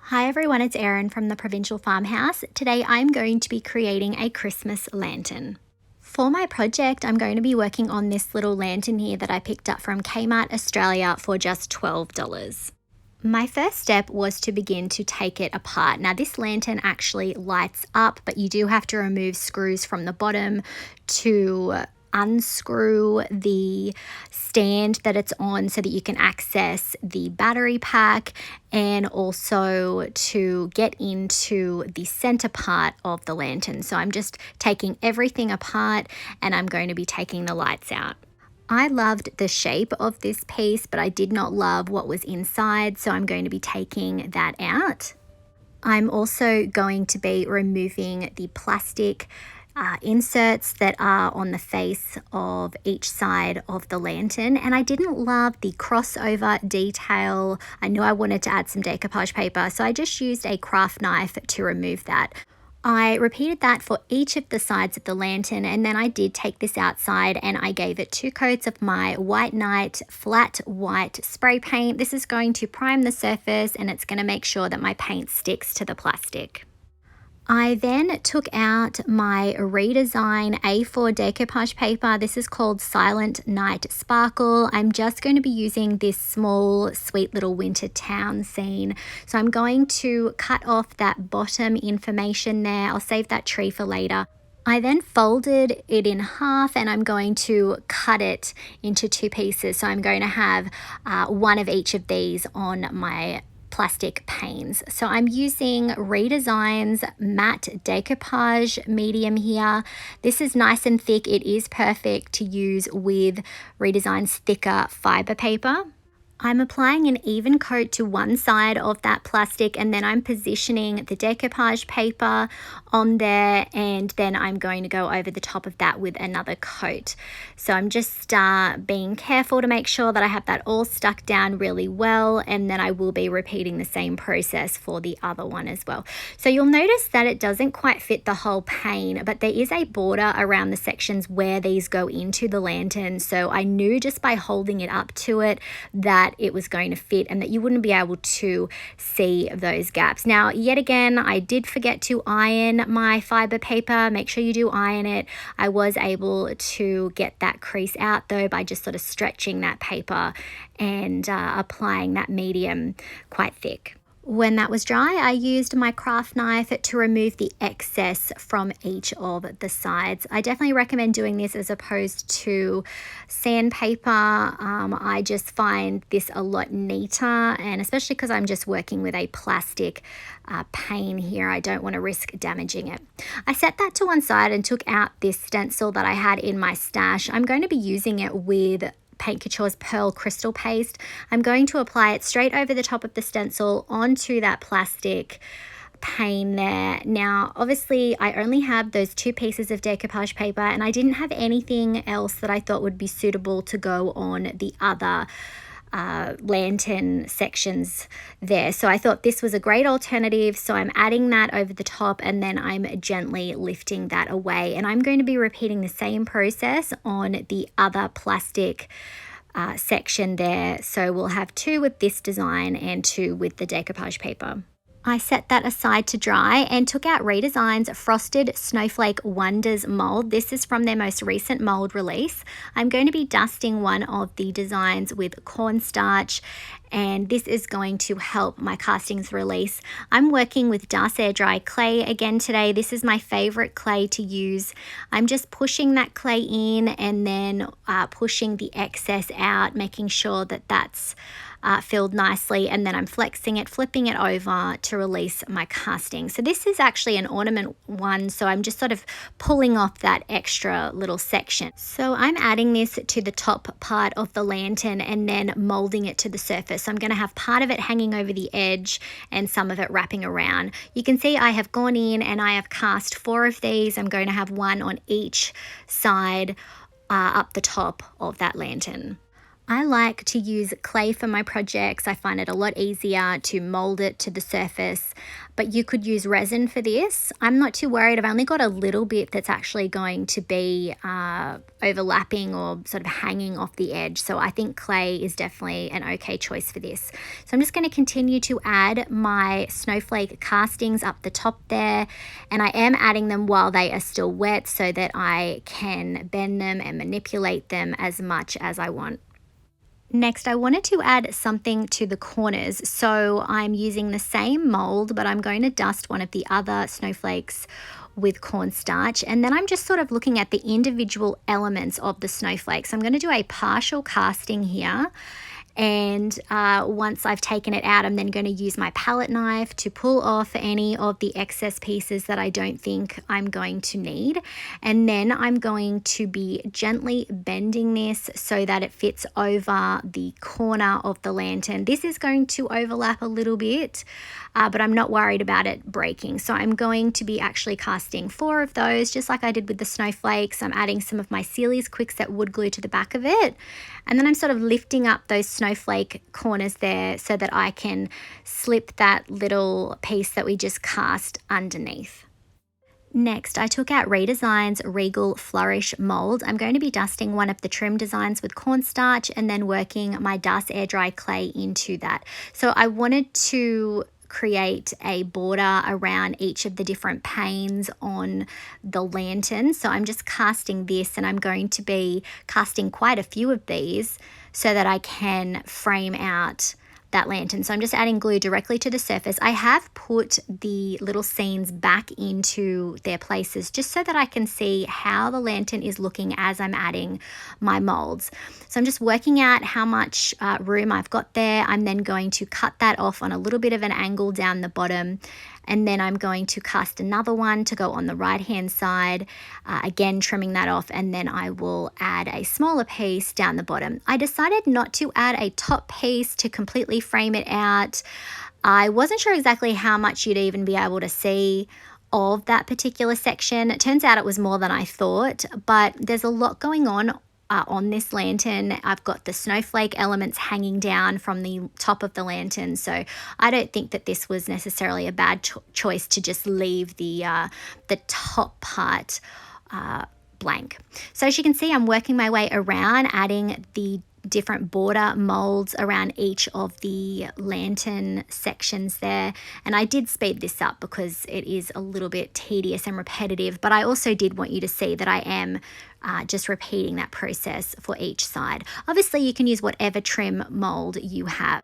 Hi everyone, it's Erin from the Provincial Farmhouse. Today I'm going to be creating a Christmas lantern. For my project, I'm going to be working on this little lantern here that I picked up from Kmart Australia for just $12. My first step was to begin to take it apart. Now this lantern actually lights up, but you do have to remove screws from the bottom to unscrew the stand that it's on so that you can access the battery pack, and also to get into the center part of the lantern. So I'm just taking everything apart and I'm going to be taking the lights out. I loved the shape of this piece, but I did not love what was inside, so I'm going to be taking that out. I'm also going to be removing the plastic inserts that are on the face of each side of the lantern, and I didn't love the crossover detail. I knew I wanted to add some decoupage paper, so I just used a craft knife to remove that. I repeated that for each of the sides of the lantern, and then I did take this outside and I gave it 2 coats of my White Knight flat white spray paint. This is going to prime the surface and it's going to make sure that my paint sticks to the plastic. I then took out my Redesign A4 decoupage paper. This is called Silent Night Sparkle. I'm just going to be using this small, sweet little winter town scene. So I'm going to cut off that bottom information there. I'll save that tree for later. I then folded it in half and I'm going to cut it into 2 pieces. So I'm going to have one of each of these on my plastic panes. So I'm using Redesign's matte decoupage medium here. This is nice and thick. It is perfect to use with Redesign's thicker fibre paper. I'm applying an even coat to one side of that plastic, and then I'm positioning the decoupage paper on there, and then I'm going to go over the top of that with another coat. So I'm just being careful to make sure that I have that all stuck down really well, and then I will be repeating the same process for the other one as well. So you'll notice that it doesn't quite fit the whole pane, but there is a border around the sections where these go into the lantern. So I knew just by holding it up to it that it was going to fit and that you wouldn't be able to see those gaps. Now, yet again, I did forget to iron my fiber paper. Make sure you do iron it. I was able to get that crease out though by just sort of stretching that paper and applying that medium quite thick. When that was dry, I used my craft knife to remove the excess from each of the sides. I definitely recommend doing this as opposed to sandpaper. I just find this a lot neater, and especially because I'm just working with a plastic pane here, I don't want to risk damaging it. I set that to one side and took out this stencil that I had in my stash. I'm going to be using it with Paint Couture's Pearl Crystal Paste. I'm going to apply it straight over the top of the stencil onto that plastic pane there. Now, obviously, I only have those 2 pieces of decoupage paper and I didn't have anything else that I thought would be suitable to go on the other lantern sections there. So I thought this was a great alternative. So I'm adding that over the top and then I'm gently lifting that away. And I'm going to be repeating the same process on the other plastic section there. So we'll have 2 with this design and 2 with the decoupage paper. I set that aside to dry and took out Redesign's Frosted Snowflake Wonders mold. This is from their most recent mold release. I'm going to be dusting one of the designs with cornstarch, and this is going to help my castings release. I'm working with Darce Air Dry clay again today. This is my favorite clay to use. I'm just pushing that clay in and then pushing the excess out, making sure that that's filled nicely, and then I'm flexing it, flipping it over to release my casting. So this is actually an ornament one, so I'm just sort of pulling off that extra little section. So I'm adding this to the top part of the lantern and then molding it to the surface. So I'm going to have part of it hanging over the edge and some of it wrapping around. You can see I have gone in and I have cast 4 of these. I'm going to have 1 on each side up the top of that lantern. I like to use clay for my projects. I find it a lot easier to mold it to the surface, but you could use resin for this. I'm not too worried. I've only got a little bit that's actually going to be overlapping or sort of hanging off the edge. So I think clay is definitely an okay choice for this. So I'm just going to continue to add my snowflake castings up the top there, and I am adding them while they are still wet so that I can bend them and manipulate them as much as I want. Next, I wanted to add something to the corners, so I'm using the same mold, but I'm going to dust one of the other snowflakes with cornstarch, and then I'm just sort of looking at the individual elements of the snowflakes. I'm going to do a partial casting here, and once I've taken it out, I'm then going to use my palette knife to pull off any of the excess pieces that I don't think I'm going to need. And then I'm going to be gently bending this so that it fits over the corner of the lantern. This is going to overlap a little bit, but I'm not worried about it breaking. So I'm going to be actually casting 4 of those, just like I did with the snowflakes. I'm adding some of my Sealy's Quickset wood glue to the back of it. And then I'm sort of lifting up those snowflake corners there so that I can slip that little piece that we just cast underneath. Next, I took out Redesign's Regal Flourish mold. I'm going to be dusting one of the trim designs with cornstarch and then working my DAS air dry clay into that. So I wanted to create a border around each of the different panes on the lantern. So I'm just casting this, and I'm going to be casting quite a few of these so that I can frame out that lantern. So I'm just adding glue directly to the surface. I have put the little scenes back into their places just so that I can see how the lantern is looking as I'm adding my molds. So I'm just working out how much room I've got there. I'm then going to cut that off on a little bit of an angle down the bottom, and then I'm going to cast another one to go on the right hand side, again trimming that off, and then I will add a smaller piece down the bottom. I decided not to add a top piece to completely frame it out. I wasn't sure exactly how much you'd even be able to see of that particular section. It turns out it was more than I thought, but there's a lot going on this lantern. I've got the snowflake elements hanging down from the top of the lantern, so I don't think that this was necessarily a bad choice to just leave the top part blank. So as you can see, I'm working my way around, adding the different border molds around each of the lantern sections there, and I did speed this up because it is a little bit tedious and repetitive, but I also did want you to see that I am just repeating that process for each side. Obviously you can use whatever trim mold you have.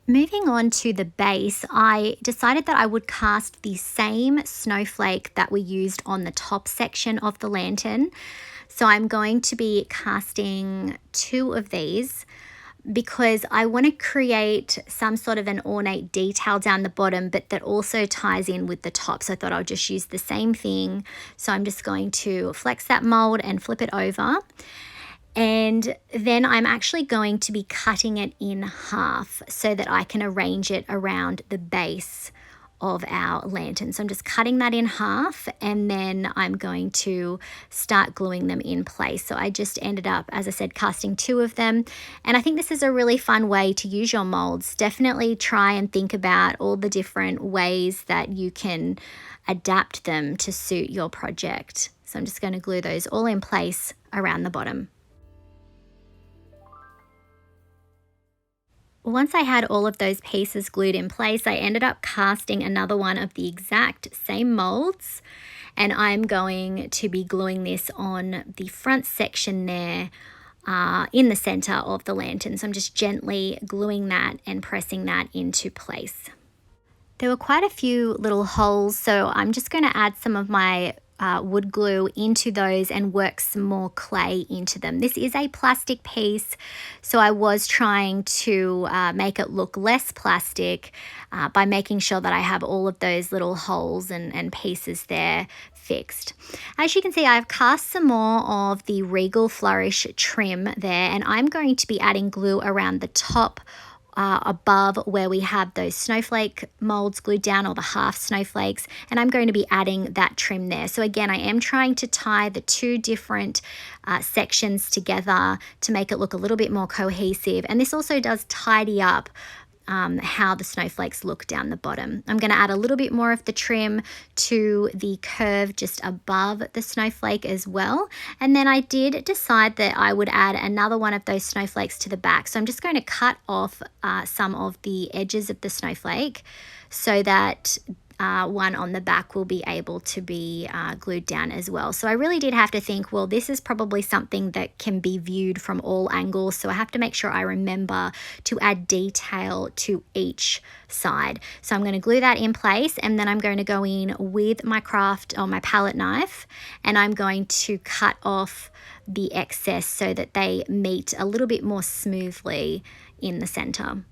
Moving on to the base, I decided that I would cast the same snowflake that we used on the top section of the lantern. So I'm going to be casting 2 of these because I want to create some sort of an ornate detail down the bottom, but that also ties in with the top. So I thought I'll just use the same thing. So I'm just going to flex that mold and flip it over. And then I'm actually going to be cutting it in half so that I can arrange it around the base of our lantern. So I'm just cutting that in half, and then I'm going to start gluing them in place. So I just ended up, as I said, casting 2 of them. And I think this is a really fun way to use your molds. Definitely try and think about all the different ways that you can adapt them to suit your project. So I'm just going to glue those all in place around the bottom. Once I had all of those pieces glued in place, I ended up casting another one of the exact same molds, and I'm going to be gluing this on the front section there in the center of the lantern. So I'm just gently gluing that and pressing that into place. There were quite a few little holes, so I'm just going to add some of my wood glue into those and work some more clay into them. This is a plastic piece, so I was trying to make it look less plastic by making sure that I have all of those little holes and pieces there fixed. As you can see, I've cast some more of the Regal Flourish trim there, and I'm going to be adding glue around the top above where we have those snowflake molds glued down, or the half snowflakes, and I'm going to be adding that trim there. So again, I am trying to tie the two different sections together to make it look a little bit more cohesive, and this also does tidy up how the snowflakes look down the bottom. I'm going to add a little bit more of the trim to the curve just above the snowflake as well. And then I did decide that I would add another one of those snowflakes to the back. So I'm just going to cut off some of the edges of the snowflake so that one on the back will be able to be glued down as well. So I really did have to think, well, this is probably something that can be viewed from all angles, so I have to make sure I remember to add detail to each side. So I'm going to glue that in place, and then I'm going to go in with my craft or my palette knife, and I'm going to cut off the excess so that they meet a little bit more smoothly in the center.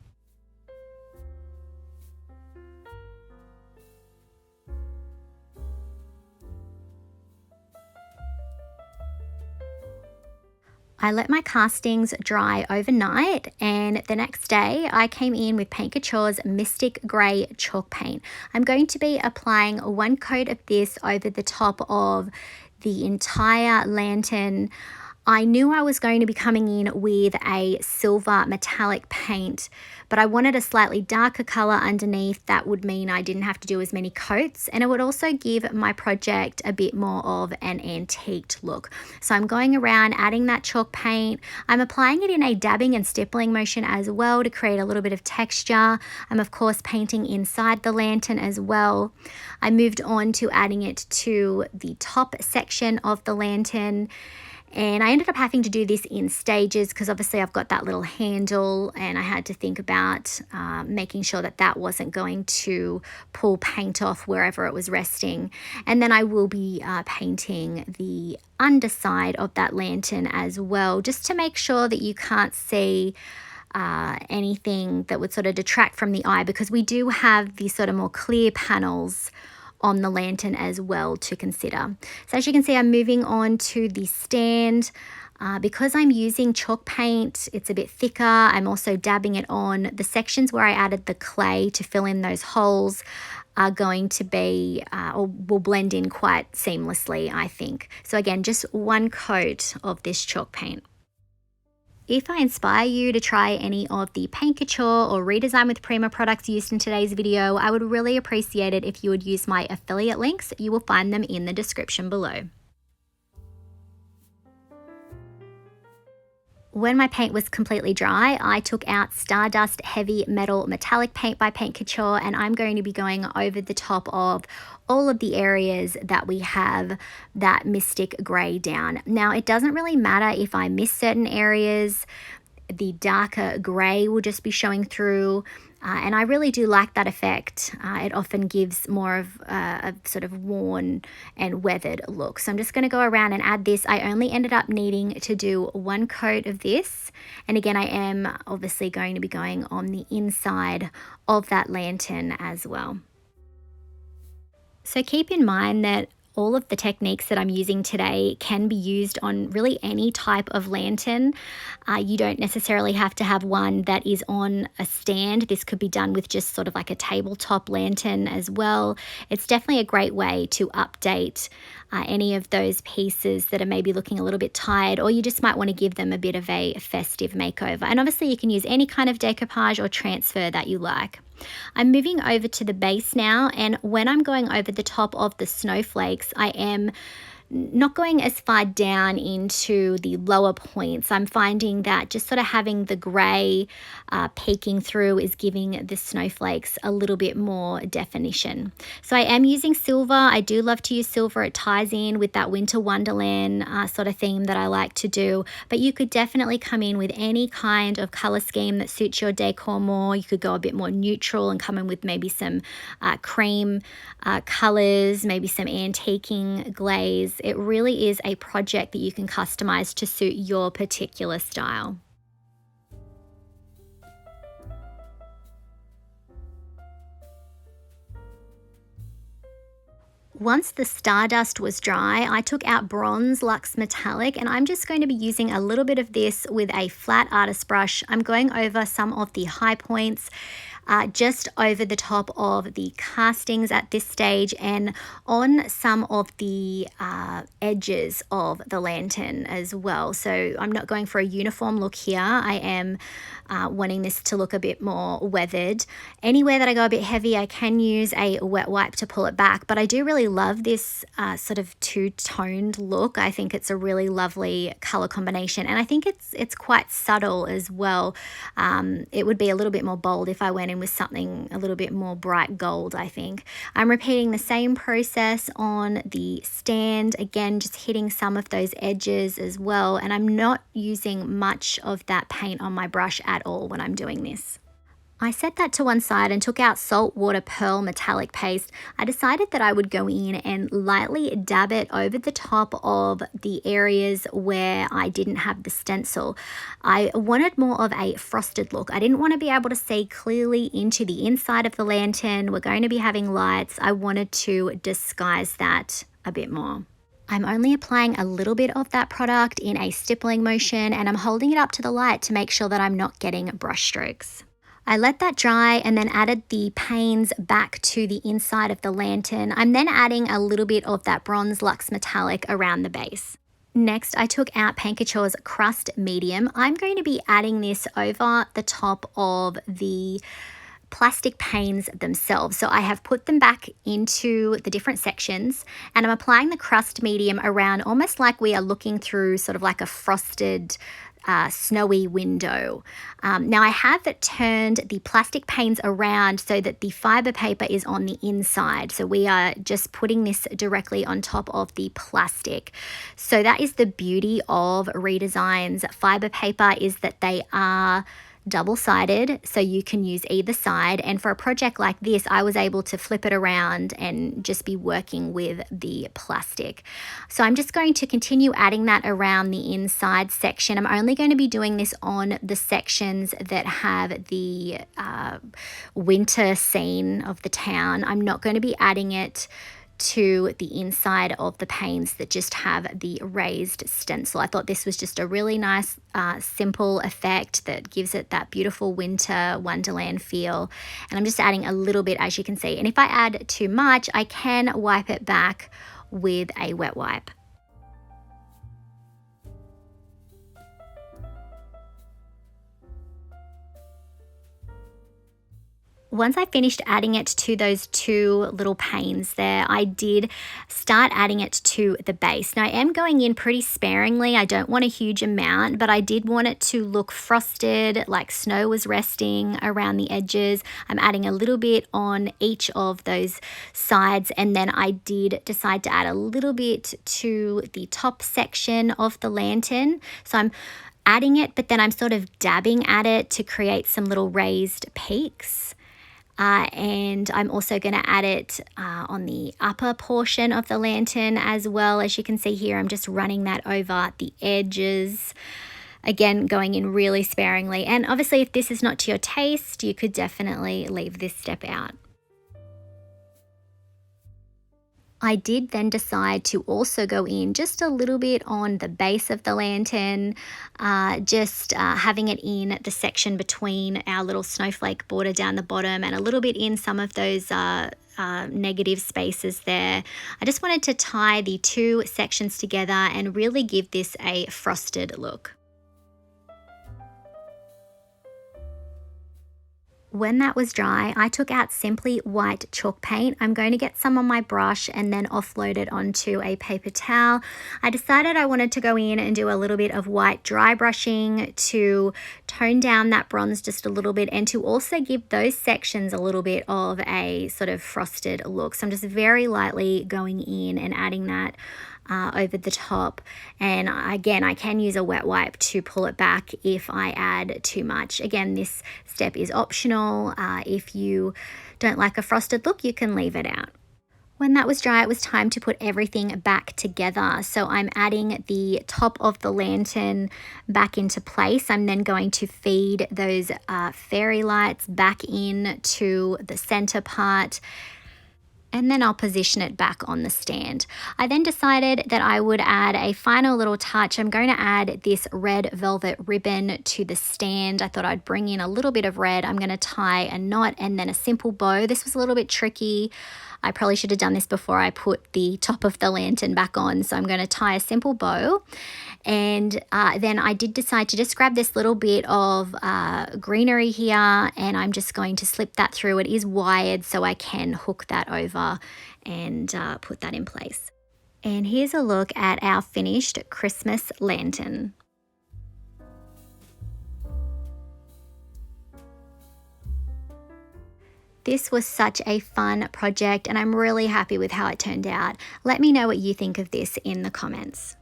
I let my castings dry overnight, and the next day I came in with Paint Couture's Mystic Grey chalk paint. I'm going to be applying one coat of this over the top of the entire lantern. I knew I was going to be coming in with a silver metallic paint, but I wanted a slightly darker color underneath. That would mean I didn't have to do as many coats, and it would also give my project a bit more of an antiqued look. So I'm going around adding that chalk paint. I'm applying it in a dabbing and stippling motion as well to create a little bit of texture. I'm of course painting inside the lantern as well. I moved on to adding it to the top section of the lantern, and I ended up having to do this in stages because obviously I've got that little handle, and I had to think about making sure that that wasn't going to pull paint off wherever it was resting. And then I will be painting the underside of that lantern as well, just to make sure that you can't see anything that would sort of detract from the eye, because we do have these sort of more clear panels on the lantern as well to consider. So as you can see, I'm moving on to the stand. Because I'm using chalk paint, it's a bit thicker. I'm also dabbing it on. The sections where I added the clay to fill in those holes are going to be, or will blend in quite seamlessly, I think. So again, just one coat of this chalk paint. If I inspire you to try any of the Paint Couture or Redesign with Prima products used in today's video, I would really appreciate it if you would use my affiliate links. You will find them in the description below. When my paint was completely dry, I took out Stardust Heavy Metal Metallic Paint by Paint Couture, and I'm going to be going over the top of all of the areas that we have that Mystic Grey down. Now, it doesn't really matter if I miss certain areas. The darker grey will just be showing through, and I really do like that effect. It often gives more of a sort of worn and weathered look. So I'm just going to go around and add this. I only ended up needing to do one coat of this, and again, I am obviously going to be going on the inside of that lantern as well. So keep in mind that all of the techniques that I'm using today can be used on really any type of lantern. You don't necessarily have to have one that is on a stand. This could be done with just sort of like a tabletop lantern as well. It's definitely a great way to update any of those pieces that are maybe looking a little bit tired, or you just might want to give them a bit of a festive makeover. And obviously you can use any kind of decoupage or transfer that you like. I'm moving over to the base now, and when I'm going over the top of the snowflakes, I am not going as far down into the lower points. I'm finding that just sort of having the grey peeking through is giving the snowflakes a little bit more definition. So I am using silver. I do love to use silver. It ties in with that winter wonderland sort of theme that I like to do, but you could definitely come in with any kind of color scheme that suits your decor more. You could go a bit more neutral and come in with maybe some cream colors, maybe some antiquing glaze. It really is a project that you can customize to suit your particular style. Once the stardust was dry, I took out Bronze Luxe Metallic, and I'm just going to be using a little bit of this with a flat artist brush. I'm going over some of the high points, just over the top of the castings at this stage and on some of the edges of the lantern as well. So I'm not going for a uniform look here. I am wanting this to look a bit more weathered. Anywhere that I go a bit heavy, I can use a wet wipe to pull it back, but I do really love this sort of two-toned look. I think it's a really lovely color combination, and I think it's quite subtle as well. It would be a little bit more bold if I went in with something a little bit more bright gold, I think. I'm repeating the same process on the stand, again just hitting some of those edges as well, and I'm not using much of that paint on my brush at all when I'm doing this. I set that to one side and took out saltwater pearl metallic paste. I decided that I would go in and lightly dab it over the top of the areas where I didn't have the stencil. I wanted more of a frosted look. I didn't want to be able to see clearly into the inside of the lantern. We're going to be having lights. I wanted to disguise that a bit more. I'm only applying a little bit of that product in a stippling motion, and I'm holding it up to the light to make sure that I'm not getting brush strokes. I let that dry and then added the panes back to the inside of the lantern. I'm then adding a little bit of that Bronze Luxe Metallic around the base. Next, I took out Paint Couture's Crust Medium. I'm going to be adding this over the top of the plastic panes themselves. So I have put them back into the different sections, and I'm applying the crust medium around almost like we are looking through sort of like a frosted snowy window. Now I have turned the plastic panes around so that the fibre paper is on the inside. So we are just putting this directly on top of the plastic. So that is the beauty of Redesign's fibre paper, is that they are double-sided, so you can use either side, and for a project like this I was able to flip it around and just be working with the plastic. So I'm just going to continue adding that around the inside section. I'm only going to be doing this on the sections that have the winter scene of the town. I'm not going to be adding it to the inside of the panes that just have the raised stencil. I thought this was just a really nice simple effect that gives it that beautiful winter wonderland feel, and I'm just adding a little bit, as you can see, and if I add too much I can wipe it back with a wet wipe. Once I finished adding it to those two little panes there, I did start adding it to the base. Now I am going in pretty sparingly. I don't want a huge amount, but I did want it to look frosted, like snow was resting around the edges. I'm adding a little bit on each of those sides, and then I did decide to add a little bit to the top section of the lantern. So I'm adding it, but then I'm sort of dabbing at it to create some little raised peaks. And I'm also going to add it on the upper portion of the lantern as well. As you can see here, I'm just running that over the edges. Again, going in really sparingly. And obviously, if this is not to your taste, you could definitely leave this step out. I did then decide to also go in just a little bit on the base of the lantern, having it in the section between our little snowflake border down the bottom and a little bit in some of those negative spaces there. I just wanted to tie the two sections together and really give this a frosted look. When that was dry, I took out Simply White chalk paint. I'm going to get some on my brush and then offload it onto a paper towel. I decided I wanted to go in and do a little bit of white dry brushing to tone down that bronze just a little bit and to also give those sections a little bit of a sort of frosted look. So I'm just very lightly going in and adding that over the top, and again I can use a wet wipe to pull it back if I add too much. Again, this step is optional. If you don't like a frosted look, you can leave it out. When that was dry, it was time to put everything back together. So I'm adding the top of the lantern back into place. I'm then going to feed those fairy lights back in to the center part. and then I'll position it back on the stand. I then decided that I would add a final little touch. I'm going to add this red velvet ribbon to the stand. I thought I'd bring in a little bit of red. I'm going to tie a knot and then a simple bow. This was a little bit tricky. I probably should have done this before I put the top of the lantern back on. So I'm going to tie a simple bow. And then I did decide to just grab this little bit of greenery here, and I'm just going to slip that through. It is wired, so I can hook that over and put that in place. And here's a look at our finished Christmas lantern. This was such a fun project, and I'm really happy with how it turned out. Let me know what you think of this in the comments.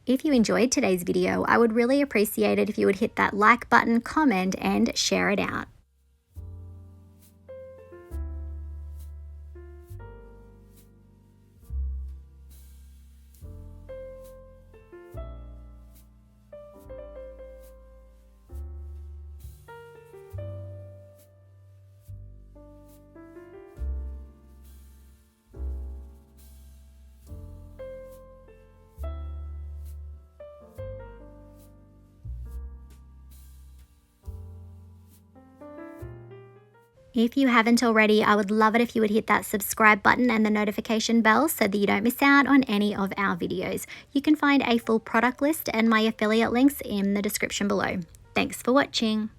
If you enjoyed today's video, I would really appreciate it if you would hit that like button, comment, and share it out. If you haven't already, I would love it if you would hit that subscribe button and the notification bell so that you don't miss out on any of our videos. You can find a full product list and my affiliate links in the description below. Thanks for watching.